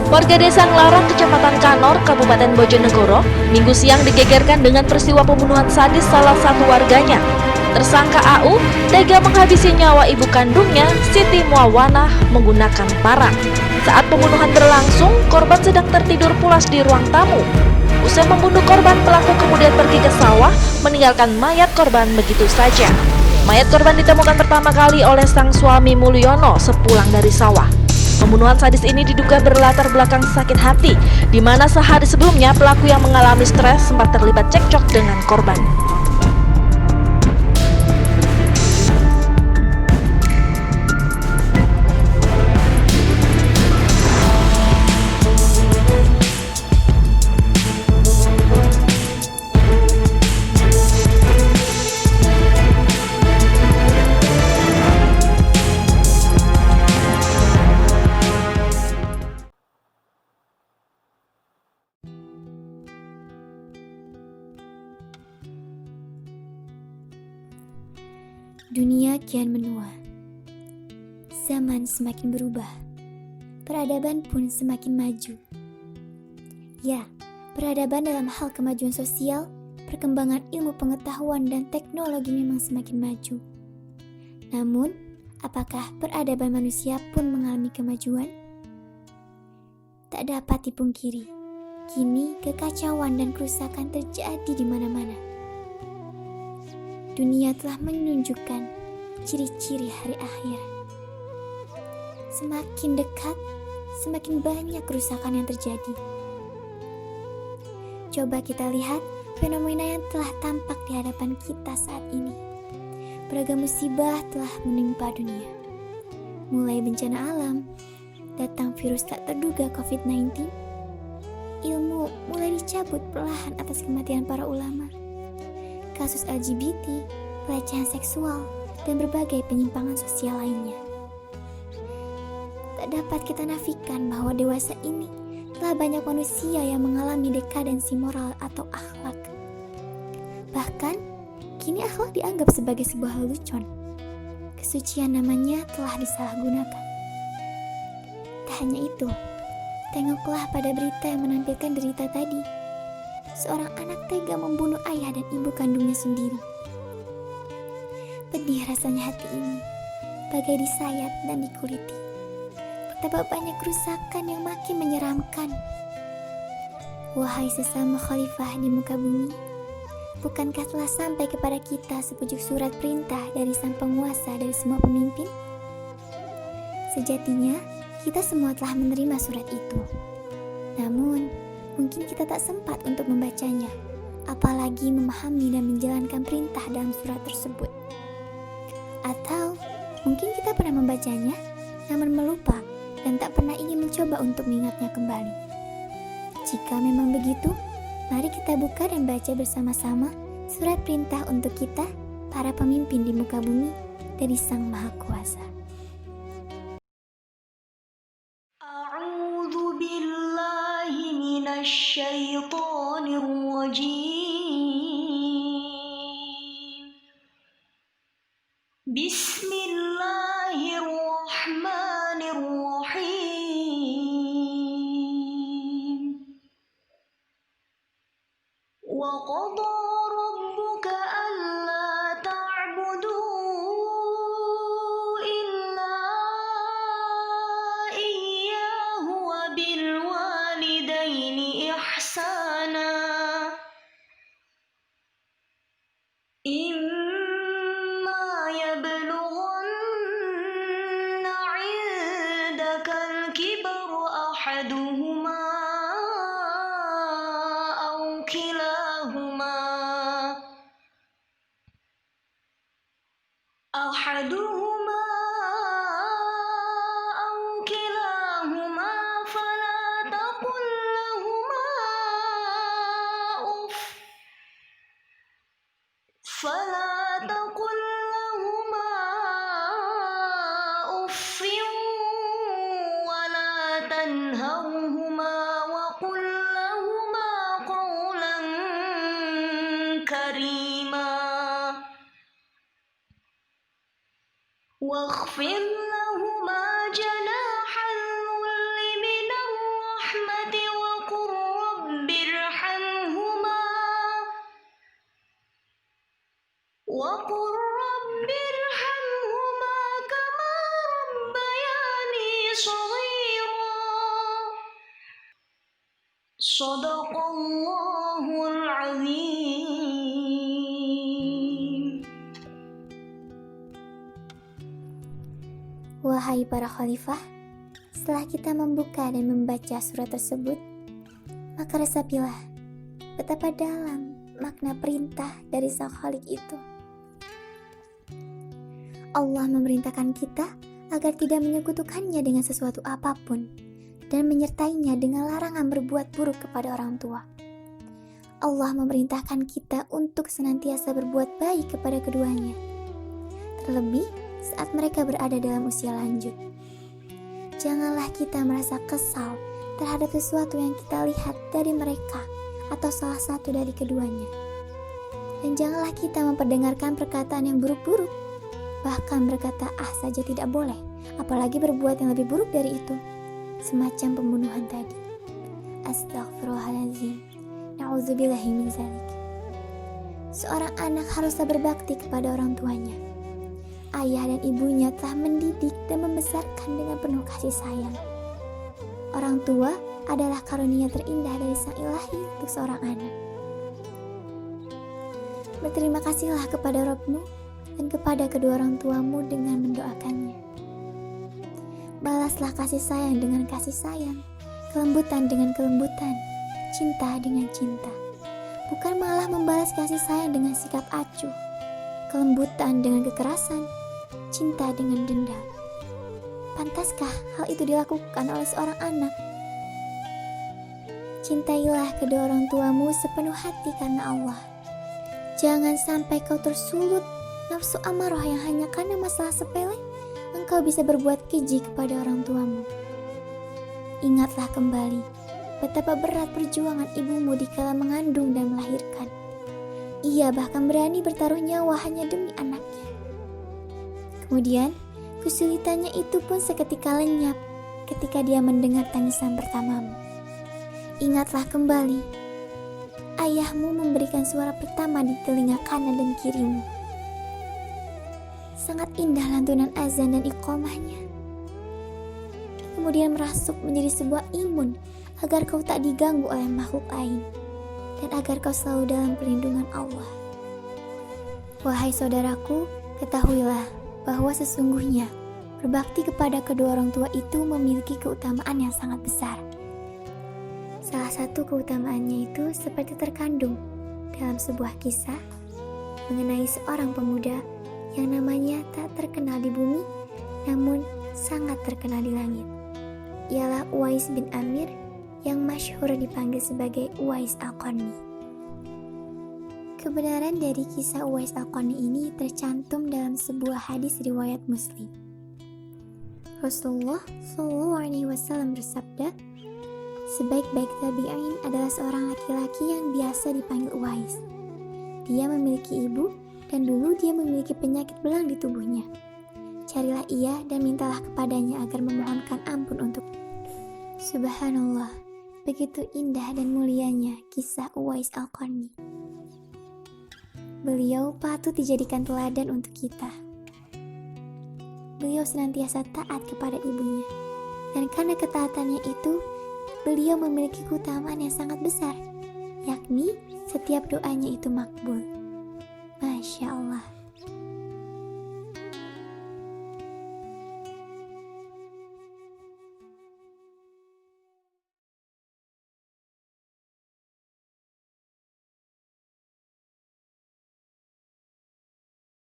Warga desa Nglarang, Kecamatan Kanor, Kabupaten Bojonegoro, Minggu siang digegerkan dengan peristiwa pembunuhan sadis salah satu warganya. Tersangka AU tega menghabisi nyawa ibu kandungnya, Siti Muawanah, menggunakan parang. Saat pembunuhan berlangsung, korban sedang tertidur pulas di ruang tamu. Usai membunuh korban, pelaku kemudian pergi ke sawah, meninggalkan mayat korban begitu saja. Mayat korban ditemukan pertama kali oleh sang suami Mulyono sepulang dari sawah. Pembunuhan sadis ini diduga berlatar belakang sakit hati, di mana sehari sebelumnya pelaku yang mengalami stres sempat terlibat cekcok dengan korban. Dunia kian menua, zaman semakin berubah, peradaban pun semakin maju. Ya, peradaban dalam hal kemajuan sosial, perkembangan ilmu pengetahuan dan teknologi memang semakin maju. Namun, apakah peradaban manusia pun mengalami kemajuan? Tak dapat dipungkiri, kini kekacauan dan kerusakan terjadi di mana-mana. Dunia telah menunjukkan ciri-ciri hari akhir. Semakin dekat, semakin banyak kerusakan yang terjadi. Coba kita lihat fenomena yang telah tampak di hadapan kita saat ini. Beragam musibah telah menimpa dunia. Mulai bencana alam, datang virus tak terduga COVID-19, ilmu mulai dicabut perlahan atas kematian para ulama, kasus LGBT, pelecehan seksual, dan berbagai penyimpangan sosial lainnya. Tak dapat kita nafikan bahwa dewasa ini telah banyak manusia yang mengalami dekadensi moral atau akhlak. Bahkan, kini akhlak dianggap sebagai sebuah lelucon. Kesucian namanya telah disalahgunakan. Tak hanya itu, tengoklah pada berita yang menampilkan derita tadi. Seorang anak tega membunuh ayah dan ibu kandungnya sendiri. Pedih rasanya hati ini, bagai disayat dan dikuliti. Betapa banyak kerusakan yang makin menyeramkan. Wahai sesama khalifah di muka bumi, bukankah telah sampai kepada kita sepucuk surat perintah dari sang penguasa dari semua pemimpin? Sejatinya, kita semua telah menerima surat itu. Namun, mungkin kita tak sempat untuk membacanya, apalagi memahami dan menjalankan perintah dalam surat tersebut. Atau mungkin kita pernah membacanya, namun melupa dan tak pernah ingin mencoba untuk mengingatnya kembali. Jika memang begitu, mari kita buka dan baca bersama-sama surat perintah untuk kita, para pemimpin di muka bumi, dari Sang Maha Kuasa. الشيطان الرجيم بسم الله الرحمن الرحيم وقضى ربك ألا تعبدوا إلا إياه وبالوالدين إحسانا إما يبلغن عندك الكبر أحدهما أو كلاهما فلا تقل لهما أف ولا تنهرهما وقل لهما قولا كريما واخفض لهما جناح الذل من الرحمة Sadaqallahul Azim. Wahai para khalifah, setelah kita membuka dan membaca surat tersebut, maka resapilah betapa dalam makna perintah dari Sang Khalik itu. Allah memerintahkan kita agar tidak menyekutukannya dengan sesuatu apapun dan menyertainya dengan larangan berbuat buruk kepada orang tua. Allah memerintahkan kita untuk senantiasa berbuat baik kepada keduanya, terlebih saat mereka berada dalam usia lanjut. Janganlah kita merasa kesal terhadap sesuatu yang kita lihat dari mereka atau salah satu dari keduanya. Dan janganlah kita memperdengarkan perkataan yang buruk-buruk, bahkan berkata ah saja tidak boleh, apalagi berbuat yang lebih buruk dari itu, semacam pembunuhan tadi. Astaghfirullahaladzim. Na'udzubillahi min zalik. Seorang anak haruslah berbakti kepada orang tuanya. Ayah dan ibunya telah mendidik dan membesarkan dengan penuh kasih sayang. Orang tua adalah karunia terindah dari Sang Ilahi untuk seorang anak. Berterima kasihlah kepada Rabb-Mu dan kepada kedua orang tuamu dengan mendoakannya. Balaslah kasih sayang dengan kasih sayang, kelembutan dengan kelembutan, cinta dengan cinta. Bukan malah membalas kasih sayang dengan sikap acuh, kelembutan dengan kekerasan, cinta dengan dendam. Pantaskah hal itu dilakukan oleh seorang anak? Cintailah kedua orang tuamu sepenuh hati karena Allah. Jangan sampai kau tersulut nafsu amarah yang hanya karena masalah sepele engkau bisa berbuat keji kepada orang tuamu. Ingatlah kembali betapa berat perjuangan ibumu dikala mengandung dan melahirkan. Ia bahkan berani bertaruh nyawa hanya demi anaknya. Kemudian, kesulitannya itu pun seketika lenyap ketika dia mendengar tangisan pertamamu. Ingatlah kembali, ayahmu memberikan suara pertama di telinga kanan dan kirimu. Sangat indah lantunan azan dan iqamahnya. Kemudian merasuk menjadi sebuah imun agar kau tak diganggu oleh makhluk lain dan agar kau selalu dalam perlindungan Allah. Wahai saudaraku, ketahuilah bahwa sesungguhnya berbakti kepada kedua orang tua itu memiliki keutamaan yang sangat besar. Salah satu keutamaannya itu seperti terkandung dalam sebuah kisah mengenai seorang pemuda yang namanya tak terkenal di bumi, namun sangat terkenal di langit. Ialah Uwais bin Amir yang masyhur dipanggil sebagai Uwais Al-Qarni. Kebenaran dari kisah Uwais Al-Qarni ini tercantum dalam sebuah hadis riwayat Muslim. Rasulullah SAW bersabda, sebaik-baik tabi'in adalah seorang laki-laki yang biasa dipanggil Uwais. Dia memiliki ibu dan dulu dia memiliki penyakit belang di tubuhnya. Carilah ia dan mintalah kepadanya agar memohonkan ampun untuk. Subhanallah, begitu indah dan mulianya kisah Uwais Al-Qarni. Beliau patut dijadikan teladan untuk kita. Beliau senantiasa taat kepada ibunya, dan karena ketaatannya itu, beliau memiliki keutamaan yang sangat besar, yakni setiap doanya itu makbul. Masya Allah.